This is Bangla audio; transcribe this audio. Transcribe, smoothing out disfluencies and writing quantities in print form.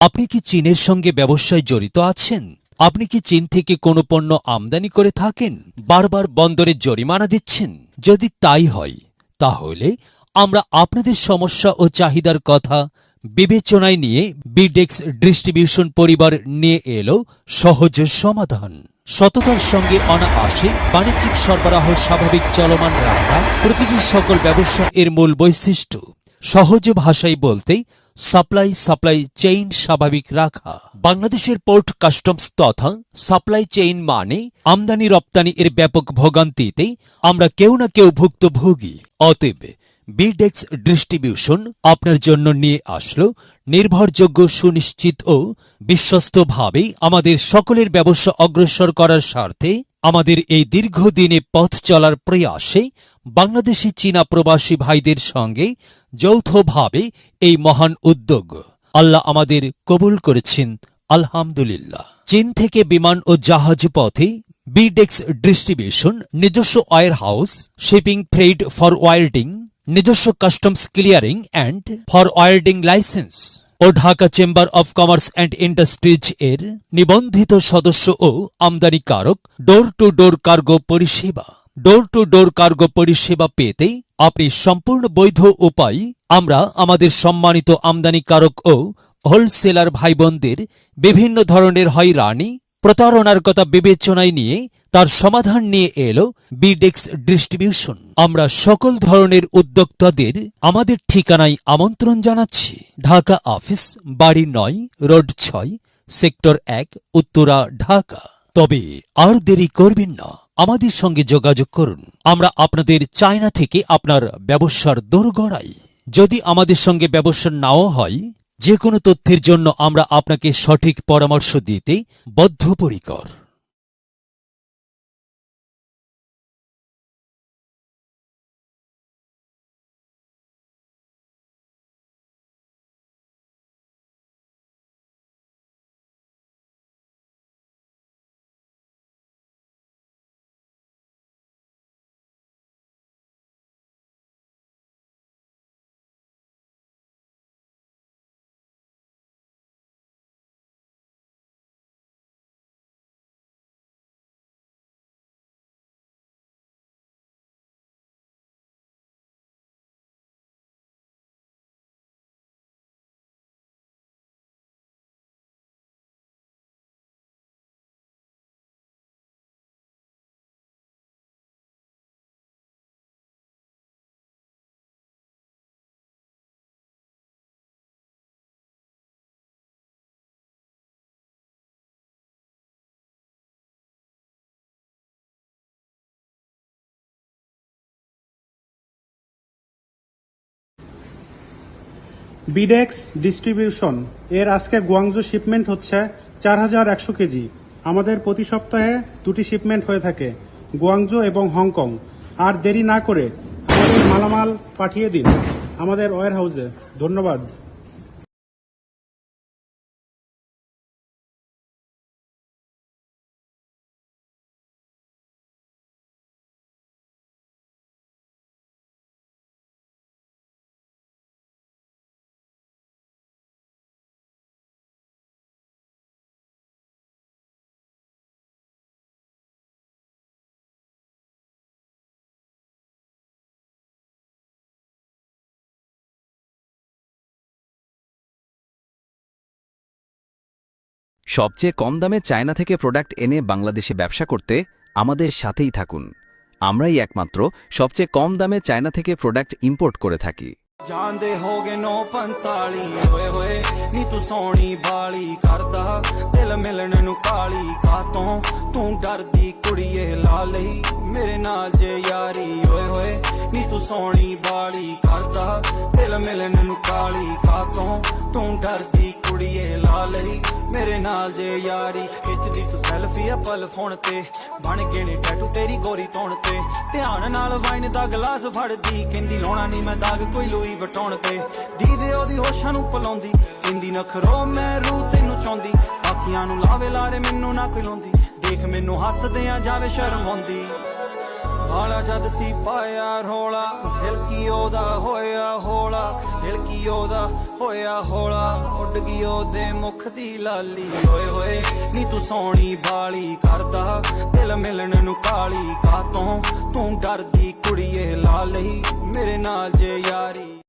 আপনি কি চীনের সঙ্গে ব্যবসায় জড়িত আছেন? আপনি কি চীন থেকে কোনো পণ্য আমদানি করে থাকেন? বারবার বন্দরে জরিমানা দিচ্ছেন? যদি তাই হয় তাহলে আমরা আপনাদের সমস্যা ও চাহিদার কথা বিবেচনায় নিয়ে বিডেক্স ডিস্ট্রিবিউশন পরিবার নিয়ে এলো সহজ সমাধান। সততার সঙ্গে অনায়াসে বাণিজ্যিক সরবরাহ স্বাভাবিক চলমান রাখা প্রতিটি সকল ব্যবসা এর মূল বৈশিষ্ট্য। সহজ ভাষায় বলতে সাপ্লাই চেইন স্বাভাবিক রাখা। বাংলাদেশের পোর্ট কাস্টমস তথা সাপ্লাই চেইন মানে আমদানি রপ্তানি এর ব্যাপক ভোগান্তিতে আমরা কেউ না কেউ ভুক্তভোগী। অতএব বিডেক্স ডিস্ট্রিবিউশন আপনার জন্য নিয়ে আসলো নির্ভরযোগ্য, সুনিশ্চিত ও বিশ্বস্তভাবে আমাদের সকলের ব্যবসা অগ্রসর করার স্বার্থে আমাদের এই দীর্ঘদিনে পথ চলার প্রয়াসে বাংলাদেশি চীনা প্রবাসী ভাইদের সঙ্গে যৌথভাবে এই মহান উদ্যোগ আল্লাহ আমাদের কবুল করেছেন, আলহামদুলিল্লাহ। চীন থেকে বিমান ও জাহাজ পথে বিডেক্স ডিস্ট্রিবিউশন নিজস্ব warehouse, shipping, freight, forwarding, নিজস্ব customs clearing and forwarding licence ও Dhaka chamber of commerce and industries এর নিবন্ধিত সদস্য ও আমদানিকারক ডোর টু ডোর কার্গো পরিষেবা। ডোর টু ডোর কার্গো পরিষেবা পেতে আপনি সম্পূর্ণ বৈধ উপায় আমরা আমাদের সম্মানিত আমদানিকারক ও হোলসেলার ভাইবোনদের বিভিন্ন ধরনের হয়রানি, প্রতারণার কথা বিবেচনায় নিয়ে তার সমাধান নিয়ে এলো বিডেক্স ডিস্ট্রিবিউশন। আমরা সকল ধরনের উদ্যোক্তাদের আমাদের ঠিকানায় আমন্ত্রণ জানাচ্ছি। ঢাকা অফিস, বাড়ি ৯, রোড ৬, সেক্টর ১, উত্তরা, ঢাকা। তবে আর দেরি করবেন না, আমাদের সঙ্গে যোগাযোগ করুন। আমরা আপনাদের চায়না থেকে আপনার ব্যবসার দোরগোড়াই। যদি আমাদের সঙ্গে ব্যবসা নাও হয়, যে কোনো তথ্যের জন্য আমরা আপনাকে সঠিক পরামর্শ দিতে বদ্ধপরিকর। বিডেক্স ডিস্ট্রিবিউশন এর আজকে গুয়াংজু শিপমেন্ট হচ্ছে 4100 কেজি। আমাদের প্রতি সপ্তাহে 2টি শিপমেন্ট হয়ে থাকে, গুয়াংজু এবং হংকং। আর দেরি না করে আমাদের মালামাল পাঠিয়ে দিন আমাদের ওয়্যার হাউসে। ধন্যবাদ। সবচেয়ে কম দামে চায়না থেকে প্রোডাক্ট এনে বাংলাদেশে ব্যবসা করতে আমাদের সাথেই থাকুন। আমরাই একমাত্র সবচেয়ে কম দামে চায়না থেকে প্রোডাক্ট ইম্পোর্ট করে থাকি। ਜਾਂਦੇ ਹੋਗੇ 9:45 ਹੋਏ ਹੋਏ ਨੀ ਤੂੰ ਸੋਹਣੀ ਬਾਲੀ ਕਰਦਾ ਦਿਲ ਮਿਲਣ ਨੂੰ ਕਾਲੀ ਕਾਤੋਂ ਤੂੰ ਡਰਦੀ ਕੁੜੀਏ ਲਾ ਲਈ ਮੇਰੇ ਨਾਲ ਜੇ ਯਾਰੀ ਹੋਏ ਹੋਏ ਨੀ ਤੂੰ ਸੋਹਣੀ ਬਾਲੀ ਕਰਦਾ ਦਿਲ ਮਿਲਣ ਨੂੰ ਕਾਲੀ ਕਾਤੋਂ ਤੂੰ ਡਰਦੀ ਕੁੜੀਏ ਲਾ ਲਈ ਮੇਰੇ ਨਾਲ ਜੇ ਯਾਰੀ ਖਿੱਚਦੀ ਤੂੰ ਸੈਲਫੀ ਆ ਪਲ ਫੋਨ ਤੇ ਬਣ ਕੇ ਨੇ ਟੈਟੂ ਤੇਰੀ ਗੋਰੀ ਤੌਣ ਤੇ ਧਿਆਨ ਨਾਲ ਵਾਈਨ ਦਾ ਗਲਾਸ ਫੜਦੀ ਕਹਿੰਦੀ ਲਾਉਣਾ ਨਹੀਂ ਮੈਂ ਦਾਗ ਕੋਈ ਲੂਈ ਵਟਾਉਣ ਤੇ ਦੀਦੇ ਉਹਦੀ ਹੋਸ਼ਾਂ ਨੂੰ ਪਲਾਉਂਦੀ ਕਹਿੰਦੀ ਨਖਰੋ ਮੈਂ ਰੂ ਤੈਨੂੰ ਚਾਹੁੰਦੀ ਬਾਕੀਆਂ ਨੂੰ ਲਾਵੇ ਲਾਰੇ ਮੈਨੂੰ ਨਾ ਕੋਈ ਲਾਉਂਦੀ ਦੇਖ ਮੈਨੂੰ ਹੱਸਦਿਆਂ ਜਾਵੇ ਸ਼ਰਮ ਆਉਂਦੀ ਵਾਲਾ ਜਦ ਸੀ ਪਾਇਆ ਰੋਲਾ ਦਿਲ ਕੀ ਉਹਦਾ ਹੋਇਆ ਹੌਲਾ ਦਿਲ ਕੀ ਉਹਦਾ ਹੋਇਆ ਹੌਲਾ ਉੱਡ ਗਈ ਉਹਦੇ ਮੁਖ ਦੀ ਲਾਲੀ ਓਏ ਹੋਏ ਨੀ ਤੂੰ ਸੋਹਣੀ ਬਾਲੀ ਕਰਦਾ ਦਿਲ ਮਿਲਣ ਨੂੰ ਕਾਲੀ ਕਾਤੋਂ ਤੂੰ ਡਰਦੀ ਕੁੜੀਏ ਲਾ ਲਈ ਮੇਰੇ ਨਾਲ ਜੇ ਯਾਰੀ